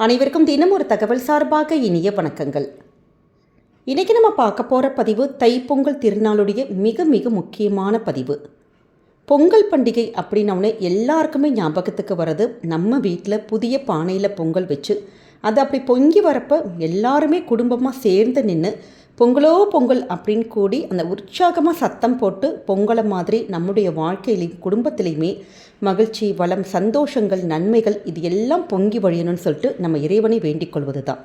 அனைவருக்கும் தினம் ஒரு தகவல் சார்பாக இனிய வணக்கங்கள். இன்றைக்கி நம்ம பார்க்க போகிற பதிவு தைப்பொங்கல் திருநாளுடைய மிக மிக முக்கியமான பதிவு. பொங்கல் பண்டிகை அப்படின்னோடனே எல்லாருக்குமே ஞாபகத்துக்கு வர்றது நம்ம வீட்டில் புதிய பானையில் பொங்கல் வச்சு அது அப்படி பொங்கி வரப்போ எல்லாருமே குடும்பமாக சேர்ந்து நின்று பொங்கலோ பொங்கல் அப்படின்னு கூடி அந்த உற்சாகமாக சத்தம் போட்டு பொங்கலை மாதிரி நம்முடைய வாழ்க்கையிலையும் குடும்பத்திலையுமே மகிழ்ச்சி, வளம், சந்தோஷங்கள், நன்மைகள் இது எல்லாம் பொங்கி வழியணும்னு சொல்லிட்டு நம்ம இறைவனை வேண்டிக் கொள்வது தான்.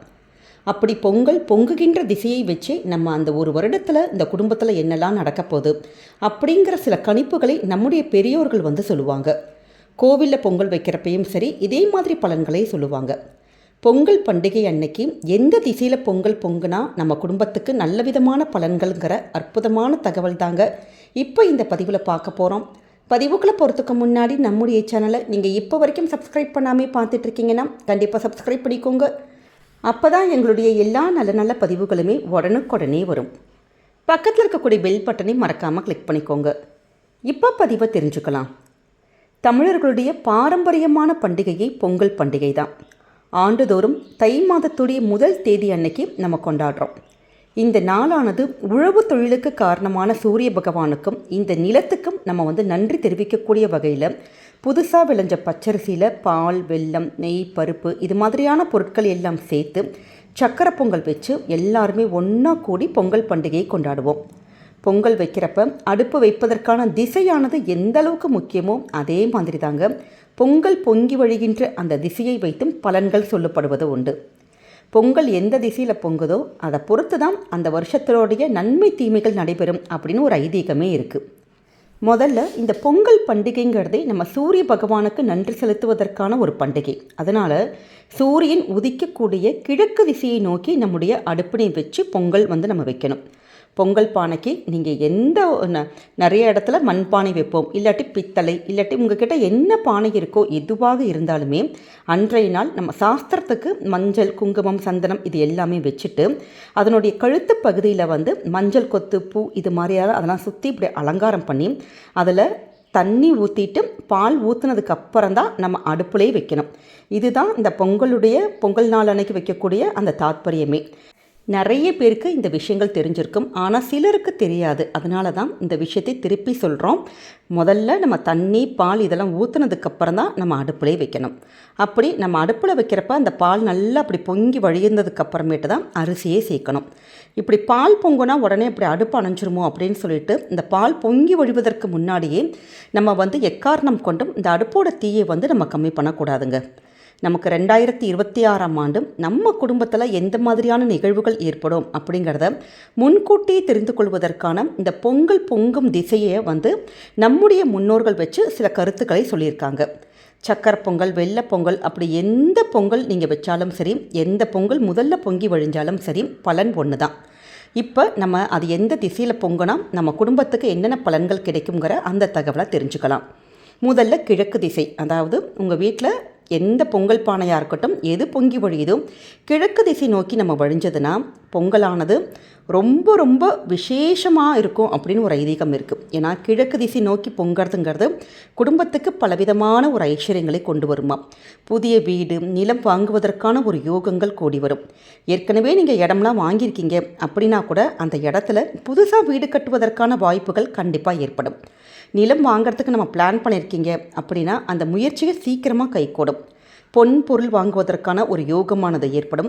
அப்படி பொங்கல் பொங்குகின்ற திசையை வச்சு நம்ம அந்த ஒரு வருடத்தில் இந்த குடும்பத்தில் என்னெல்லாம் நடக்க போகுது அப்படிங்கிற சில கணிப்புகளை நம்முடைய பெரியோர்கள் சொல்லுவாங்க. கோவிலில் பொங்கல் வைக்கிறப்பையும் சரி இதே மாதிரி பலன்களை சொல்லுவாங்க. பொங்கல் பண்டிகை அன்னைக்கு எந்த திசையில் பொங்கல் பொங்குனா நம்ம குடும்பத்துக்கு நல்ல விதமான பலன்கள்ங்கிற அற்புதமான தகவல் தாங்க இப்போ இந்த பதிவில் பார்க்க போகிறோம். பதிவுக்குள்ளே போகிறதுக்கு முன்னாடி நம்முடைய சேனலை நீங்கள் இப்போ வரைக்கும் சப்ஸ்கிரைப் பண்ணாமே பார்த்துட்ருக்கீங்கன்னா கண்டிப்பாக சப்ஸ்கிரைப் பண்ணிக்கோங்க. அப்போ தான் எங்களுடைய எல்லா நல்ல நல்ல பதிவுகளுமே உடனுக்குடனே வரும். பக்கத்தில் இருக்கக்கூடிய பெல் பட்டனை மறக்காமல் கிளிக் பண்ணிக்கோங்க. இப்போ பதிவை தெரிஞ்சுக்கலாம். தமிழர்களுடைய பாரம்பரியமான பண்டிகையை பொங்கல் பண்டிகை தான். ஆண்டுதோறும் தை மாதத்துடைய முதல் தேதி அன்னைக்கு நம்ம கொண்டாடுறோம். இந்த நாளானது உழவு தொழிலுக்கு காரணமான சூரிய பகவானுக்கும் இந்த நிலத்துக்கும் நம்ம நன்றி தெரிவிக்கக்கூடிய வகையில் புதுசாக விளைஞ்ச பச்சரிசியில் பால், வெல்லம், நெய், பருப்பு இது மாதிரியான பொருட்கள் எல்லாம் சேர்த்து சக்கரை பொங்கல் வச்சு எல்லாருமே ஒன்றா கூடி பொங்கல் பண்டிகையை கொண்டாடுவோம். பொங்கல் வைக்கிறப்ப அடுப்பு வைப்பதற்கான திசையானது எந்த அளவுக்கு முக்கியமோ அதே மாதிரி தாங்க பொங்கல் பொங்கி வழிகின்ற அந்த திசையை வைத்தும் பலன்கள் சொல்லப்படுவது உண்டு. பொங்கல் எந்த திசையில் பொங்குதோ அதை பொறுத்து தான் அந்த வருஷத்தினுடைய நன்மை தீமைகள் நடைபெறும் அப்படின்னு ஒரு ஐதீகமே இருக்குது. முதல்ல இந்த பொங்கல் பண்டிகைங்கிறதே நம்ம சூரிய பகவானுக்கு நன்றி செலுத்துவதற்கான ஒரு பண்டிகை. அதனால் சூரியன் உதிக்கக்கூடிய கிழக்கு திசையை நோக்கி நம்முடைய அடுப்பினை வச்சு பொங்கல் நம்ம வைக்கணும். பொங்கல் பானைக்கு நீங்கள் எந்த நிறைய இடத்துல மண்பானை வைப்போம், இல்லாட்டி பித்தளை, இல்லாட்டி உங்ககிட்ட என்ன பானை இருக்கோ எதுவாக இருந்தாலுமே அன்றைய நாள் நம்ம சாஸ்திரத்துக்கு மஞ்சள், குங்குமம், சந்தனம் இது எல்லாமே வச்சுட்டு அதனுடைய கழுத்து பகுதியில் மஞ்சள் கொத்து, பூ இது மாதிரியாக அதெல்லாம் சுற்றி இப்படி அலங்காரம் பண்ணி அதில் தண்ணி ஊற்றிட்டு பால் ஊற்றுனதுக்கு அப்புறம் தான் நம்ம அடுப்புலேயே வைக்கணும். இதுதான் இந்த பொங்கல் நாள் அன்னைக்கு வைக்கக்கூடிய அந்த தாத்பரியமே. நிறைய பேருக்கு இந்த விஷயங்கள் தெரிஞ்சிருக்கும், ஆனால் சிலருக்கு தெரியாது. அதனால தான் இந்த விஷயத்தை திருப்பி சொல்கிறோம். முதல்ல நம்ம தண்ணி, பால் இதெல்லாம் ஊற்றுனதுக்கப்புறம் தான் நம்ம அடுப்புலேயே வைக்கணும். அப்படி நம்ம அடுப்பில் வைக்கிறப்ப அந்த பால் நல்லா அப்படி பொங்கி வழிந்ததுக்கப்புறமேட்டு தான் அரிசியே சேர்க்கணும். இப்படி பால் பொங்குனா உடனே இப்படி அடுப்பு அணைஞ்சிருமோ அப்படின்னு சொல்லிட்டு இந்த பால் பொங்கி வழிவதற்கு முன்னாடியே நம்ம எக்காரணம் கொண்டும் இந்த அடுப்போட தீயை நம்ம கம்மி பண்ணக்கூடாதுங்க. நமக்கு 2026ஆம் ஆண்டு நம்ம குடும்பத்தில் எந்த மாதிரியான நிகழ்வுகள் ஏற்படும் அப்படிங்கிறத முன்கூட்டியே தெரிந்து கொள்வதற்கான இந்த பொங்கல் பொங்கும் திசையை நம்முடைய முன்னோர்கள் வச்சு சில கருத்துக்களை சொல்லியிருக்காங்க. சக்கரை பொங்கல், வெள்ளை பொங்கல் அப்படி எந்த பொங்கல் நீங்கள் வச்சாலும் சரி, எந்த பொங்கல் முதல்ல பொங்கி வழிஞ்சாலும் சரி பலன் ஒன்று தான். இப்போ நம்ம அது எந்த திசையில் பொங்கினா நம்ம குடும்பத்துக்கு என்னென்ன பலன்கள் கிடைக்குங்கிற அந்த தகவலை தெரிஞ்சுக்கலாம். முதல்ல கிழக்கு திசை, அதாவது உங்கள் வீட்டில் எந்த பொங்கல் பானையாக இருக்கட்டும் எது பொங்கி வழியுதோ கிழக்கு திசை நோக்கி நம்ம வழிஞ்சதுன்னா பொங்கலானது ரொம்ப ரொம்ப விசேஷமாக இருக்கும் அப்படின்னு ஒரு ஐதீகம் இருக்குது. ஏன்னா கிழக்கு திசை நோக்கி பொங்கிறதுங்கிறது குடும்பத்துக்கு பலவிதமான ஒரு ஐஸ்வர்யங்களை கொண்டு வருமா. புதிய வீடு, நிலம் வாங்குவதற்கான ஒரு யோகங்கள் கூடி வரும். ஏற்கனவே நீங்கள் இடம்லாம் வாங்கியிருக்கீங்க அப்படின்னா கூட அந்த இடத்துல புதுசாக வீடு கட்டுவதற்கான வாய்ப்புகள் கண்டிப்பாக ஏற்படும். நிலம் வாங்கிறதுக்கு நம்ம பிளான் பண்ணியிருக்கீங்க அப்படின்னா அந்த முயற்சியை சீக்கிரமாக கைகூடும். பொன் பொருள் வாங்குவதற்கான ஒரு யோகமானது ஏற்படும்.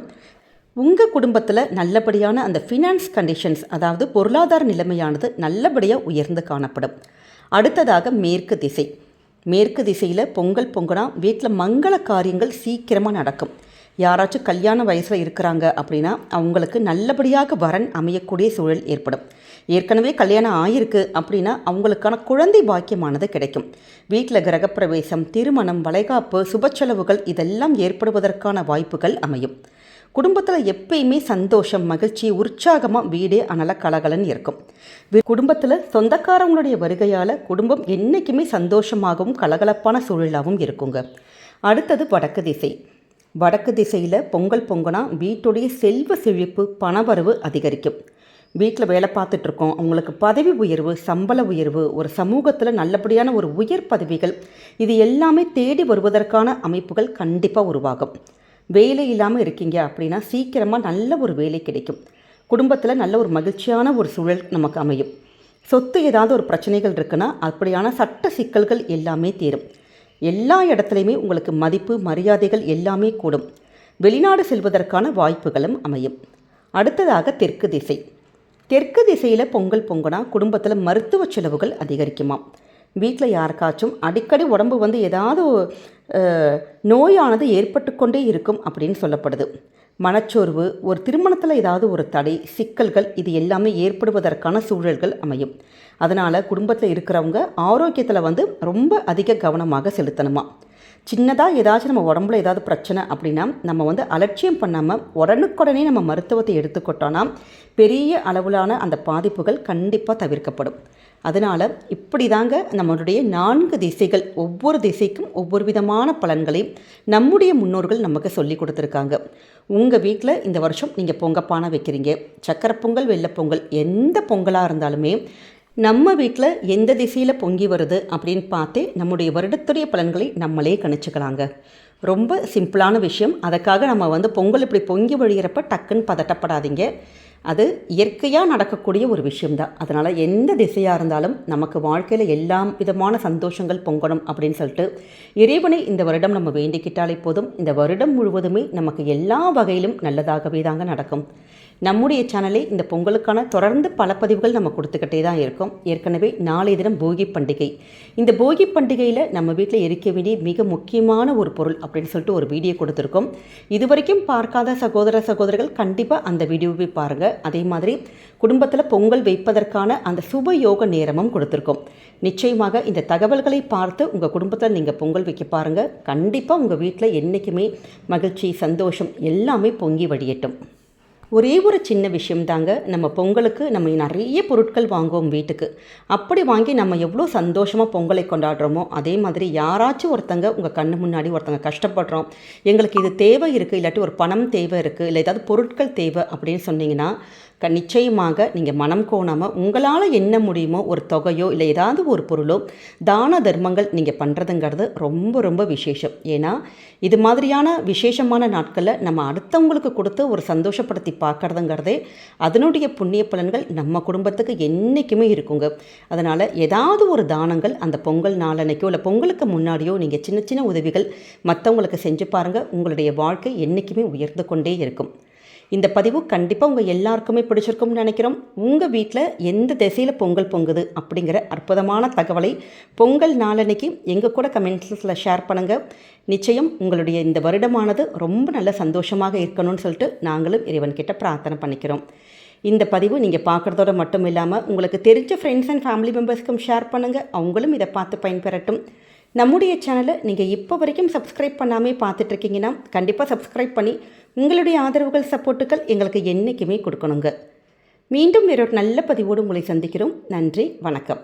உங்கள் குடும்பத்தில் நல்லபடியான அந்த ஃபினான்ஸ் கண்டிஷன்ஸ், அதாவது பொருளாதார நிலைமையானது நல்லபடியாக உயர்ந்து காணப்படும். அடுத்ததாக மேற்கு திசை. மேற்கு திசையில் பொங்கல் பொங்குனா வீட்டில் மங்கள காரியங்கள் சீக்கிரமாக நடக்கும். யாராச்சும் கல்யாண வயசில் இருக்கிறாங்க அப்படின்னா அவங்களுக்கு நல்லபடியாக வரன் அமையக்கூடிய சூழல் ஏற்படும். ஏற்கனவே கல்யாணம் ஆகிருக்கு அப்படின்னா அவங்களுக்கான குழந்தை பாக்கியமானது கிடைக்கும். வீட்டில் கிரகப்பிரவேசம், திருமணம், வளைகாப்பு, சுபச்செலவுகள் இதெல்லாம் ஏற்படுவதற்கான வாய்ப்புகள் அமையும். குடும்பத்தில் எப்பயுமே சந்தோஷம், மகிழ்ச்சி, உற்சாகமாக வீடே அனல கலகலன்னு இருக்கும். குடும்பத்தில் சொந்தக்காரங்களுடைய வருகையால் குடும்பம் என்றைக்குமே சந்தோஷமாகவும் கலகலப்பான சூழலாகவும் இருக்குங்க. அடுத்தது வடக்கு திசை. வடக்கு திசையில் பொங்கல் பொங்குனா வீட்டுடைய செல்வ செழிப்பு, பணவரவு அதிகரிக்கும். வீட்டில் வேலை பார்த்துட்ருக்கோம், அவங்களுக்கு பதவி உயர்வு, சம்பள உயர்வு, ஒரு சமூகத்தில் நல்லபடியான ஒரு உயர் பதவிகள் இது எல்லாமே தேடி வருவதற்கான அமைப்புகள் கண்டிப்பாக உருவாகும். வேலை இல்லாமல் இருக்கீங்க அப்படின்னா சீக்கிரமாக நல்ல ஒரு வேலை கிடைக்கும். குடும்பத்தில் நல்ல ஒரு மகிழ்ச்சியான ஒரு சூழல் நமக்கு அமையும். சொத்து ஏதாவது ஒரு பிரச்சனைகள் இருக்குன்னா அப்படியான சட்ட சிக்கல்கள் எல்லாமே தீரும். எல்லா இடத்துலையுமே உங்களுக்கு மதிப்பு மரியாதைகள் எல்லாமே கூடும். வெளிநாடு செல்வதற்கான வாய்ப்புகளும் அமையும். அடுத்ததாக தெற்கு திசை. தெற்கு திசையில் பொங்கல் பொங்கினா குடும்பத்தில் மருத்துவ செலவுகள் அதிகரிக்குமாம். வீட்டில் யாருக்காச்சும் அடிக்கடி உடம்பு வந்து ஏதாவது நோயானது ஏற்பட்டு கொண்டே இருக்கும் அப்படின்னு சொல்லப்படுது. மனச்சோர்வு, ஒரு திருமணத்தில் ஏதாவது ஒரு தடை சிக்கல்கள் இது எல்லாமே ஏற்படுவதற்கான சூழல்கள் அமையும். அதனால் குடும்பத்தில் இருக்கிறவங்க ஆரோக்கியத்தில் வந்து ரொம்ப அதிக கவனமாக செலுத்தணுமா. சின்னதாக ஏதாச்சும் நம்ம உடம்புல ஏதாவது பிரச்சனை அப்படின்னா நம்ம வந்து அலட்சியம் பண்ணாமல் உடனுக்குடனே நம்ம மருத்துவத்தை எடுத்துக்கிட்டோன்னா பெரிய அளவிலான அந்த பாதிப்புகள் கண்டிப்பாக தவிர்க்கப்படும். அதனால் இப்படி தாங்க நம்மளுடைய 4 திசைகள், ஒவ்வொரு திசைக்கும் ஒவ்வொரு விதமான பலன்களையும் நம்முடைய முன்னோர்கள் நமக்கு சொல்லி கொடுத்துருக்காங்க. உங்கள் வீட்டில் இந்த வருஷம் நீங்கள் பொங்கப்பானை வைக்கிறீங்க, சக்கரை பொங்கல் வெள்ளை பொங்கல் எந்த பொங்கலாக இருந்தாலுமே நம்ம வீட்டில் எந்த திசையில் பொங்கி வருது அப்படின்னு பார்த்தே நம்முடைய வருடத்துடைய பலன்களை நம்மளே கணிச்சுக்கலாங்க. ரொம்ப சிம்பிளான விஷயம். அதுக்காக நம்ம வந்து பொங்கல் இப்படி பொங்கி வழிகிறப்ப டக்குன்னு பதட்டப்படாதீங்க. அது இயற்கையாக நடக்கக்கூடிய ஒரு விஷயம்தான். அதனால் எந்த திசையாக இருந்தாலும் நமக்கு வாழ்க்கையில் எல்லா விதமான சந்தோஷங்கள் பொங்கணும் அப்படின்னு சொல்லிட்டு இறைவனை இந்த வருடம் நம்ம வேண்டிக்கிட்டாலே போதும். இந்த வருடம் முழுவதுமே நமக்கு எல்லா வகையிலும் நல்லதாகவே தாங்க நடக்கும். நம்முடைய சேனலே இந்த பொங்கலுக்கான தொடர்ந்து பல பதிவுகள் நம்ம கொடுத்துக்கிட்டே தான் இருக்கோம். ஏற்கனவே நாளைய தினம் போகி பண்டிகை. இந்த போகி பண்டிகையில் நம்ம வீட்டில் எரிக்க வேண்டிய மிக முக்கியமான ஒரு பொருள் அப்படின்னு சொல்லிட்டு ஒரு வீடியோ கொடுத்துருக்கோம். இது வரைக்கும் பார்க்காத சகோதரர்கள் கண்டிப்பாக அந்த வீடியோவை பாருங்கள். அதே மாதிரி குடும்பத்தில் பொங்கல் வைப்பதற்கான அந்த சுப யோக நேரமும் கொடுத்துருக்கோம். நிச்சயமாக இந்த தகவல்களை பார்த்து உங்கள் குடும்பத்தில் நீங்கள் பொங்கல் வைக்க பாருங்கள். கண்டிப்பாக உங்கள் வீட்டில் என்றைக்குமே மகிழ்ச்சி சந்தோஷம் எல்லாமே பொங்கி வழியட்டும். ஒரே ஒரு சின்ன விஷயம்தாங்க. நம்ம பொங்கலுக்கு நம்ம நிறைய பொருட்கள் வாங்குவோம் வீட்டுக்கு. அப்படி வாங்கி நம்ம எவ்வளோ சந்தோஷமாக பொங்கலை கொண்டாடுறோமோ அதே மாதிரி யாராச்சும் ஒருத்தங்க உங்கள் கண்ணு முன்னாடி ஒருத்தங்க கஷ்டப்படுறோம், எங்களுக்கு இது தேவை இருக்குது, இல்லாட்டி ஒரு பணம் தேவை இருக்குது, இல்லை ஏதாவது பொருட்கள் தேவை அப்படின்னு சொன்னீங்கன்னா நிச்சயமாக நீங்கள் மனம் கோணாமல் உங்களால் என்ன முடியுமோ ஒரு தொகையோ இல்லை ஏதாவது ஒரு பொருளோ தான தர்மங்கள் நீங்கள் பண்ணுறதுங்கிறது ரொம்ப ரொம்ப விசேஷம். ஏன்னா இது மாதிரியான விசேஷமான நாட்களில் நம்ம அடுத்தவங்களுக்கு கொடுத்து ஒரு சந்தோஷப்படுத்தி பார்க்குறதுங்கிறதே அதனுடைய புண்ணிய பலன்கள் நம்ம குடும்பத்துக்கு என்றைக்குமே இருக்குங்க. அதனால் ஏதாவது ஒரு தானங்கள் அந்த பொங்கல் நாளன்னைக்கோ இல்லை பொங்கலுக்கு முன்னாடியோ நீங்கள் சின்ன சின்ன உதவிகள் மற்றவங்களுக்கு செஞ்சு பாருங்கள். உங்களுடைய வாழ்க்கை என்றைக்குமே உயர்ந்து கொண்டே இருக்கும். இந்த பதிவு கண்டிப்பாக உங்கள் எல்லாருக்குமே பிடிச்சிருக்கும்னு நினைக்கிறோம். உங்கள் வீட்டில் எந்த திசையில் பொங்கல் பொங்குது அப்படிங்கிற அற்புதமான தகவலை பொங்கல் நாளன்னைக்கு எங்கள் கூட கமெண்ட்ஸில் ஷேர் பண்ணுங்கள். நிச்சயம் உங்களுடைய இந்த வருடமானது ரொம்ப நல்ல சந்தோஷமாக இருக்கணும்னு சொல்லிட்டு நாங்களும் இறைவன்கிட்ட பிரார்த்தனை பண்ணிக்கிறோம். இந்த பதிவு நீங்கள் பார்க்குறதோட மட்டும் இல்லாமல் உங்களுக்கு தெரிஞ்ச ஃப்ரெண்ட்ஸ் அண்ட் ஃபேமிலி மெம்பர்ஸ்க்கும் ஷேர் பண்ணுங்கள். அவங்களும் இதை பார்த்து பயன்பெறட்டும். நம்முடைய சேனலை நீங்கள் இப்போ வரைக்கும் சப்ஸ்கிரைப் பண்ணாமே பார்த்துட்ருக்கீங்கன்னா கண்டிப்பாக சப்ஸ்கிரைப் பண்ணி உங்களுடைய ஆதரவுகள் சப்போர்ட்டுகள் எங்களுக்கு என்றைக்குமே கொடுக்கணுங்க. மீண்டும் வேறொரு நல்ல பதிவோடு உங்களை சந்திக்கிறோம். நன்றி, வணக்கம்.